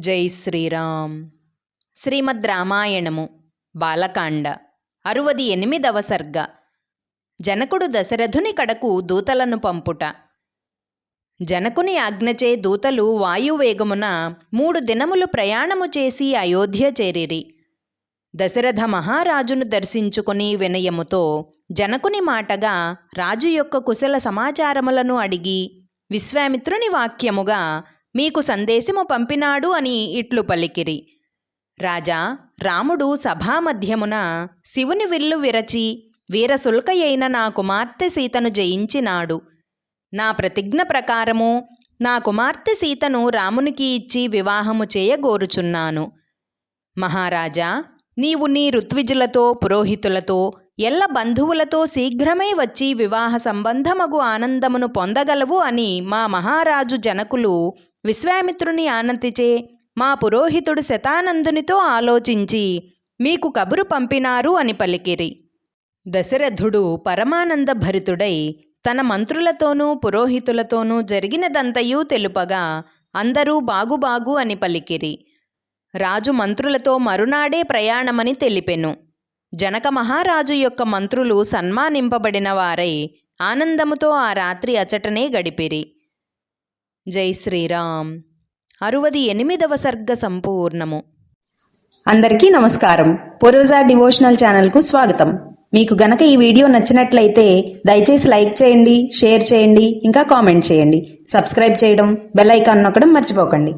జై శ్రీరామ్. శ్రీమద్ రామాయణము బాలకాండ 68వ సర్గ. జనకుడు దశరథుని కడకు దూతలను పంపుట. జనకుని ఆజ్ఞచే దూతలు వాయువేగమున 3 దినములు ప్రయాణము చేసి అయోధ్య చేరిరి. దశరథ మహారాజును దర్శించుకుని వినయముతో జనకుని మాటగా రాజు యొక్క కుశల సమాచారములను అడిగి విశ్వామిత్రుని వాక్యముగా మీకు సందేశము పంపినాడు అని ఇట్లు పలికిరి. రాజా, రాముడు సభామధ్యమున శివుని విల్లు విరచి వీరసుల్కయైన నా కుమార్తె సీతను జయించినాడు. నా ప్రతిజ్ఞ ప్రకారము నా కుమార్తె సీతను రామునికి ఇచ్చి వివాహము చేయగోరుచున్నాను. మహారాజా, నీవు నీ ఋత్విజులతో పురోహితులతో ఎల్ల బంధువులతో శీఘ్రమై వచ్చి వివాహ సంబంధమగు ఆనందమును పొందగలవు అని మా మహారాజు జనకులు విశ్వామిత్రుని ఆనతిచే మా పురోహితుడు శతానందునితో ఆలోచించి మీకు కబురు పంపినారు అని పలికిరి. దశరథుడు పరమానంద భరితుడై తన మంత్రులతోనూ పురోహితులతోనూ జరిగినదంతయూ తెలుపగా అందరూ బాగు అని పలికిరి. రాజు మంత్రులతో మరునాడే ప్రయాణమని తెలిపెను. జనక మహారాజు యొక్క మంత్రులు సన్మానింపబడిన వారై ఆనందముతో ఆ రాత్రి అచటనే గడిపిరి. జై శ్రీరామ్. 68వ సర్గ సంపూర్ణము. అందరికీ నమస్కారం. పూర్వజ డివోషనల్ ఛానల్కు స్వాగతం. మీకు గనక ఈ వీడియో నచ్చినట్లయితే దయచేసి లైక్ చేయండి, షేర్ చేయండి, ఇంకా కామెంట్ చేయండి. సబ్స్క్రైబ్ చేయడం, బెల్ ఐకాన్ నొక్కడం మర్చిపోకండి.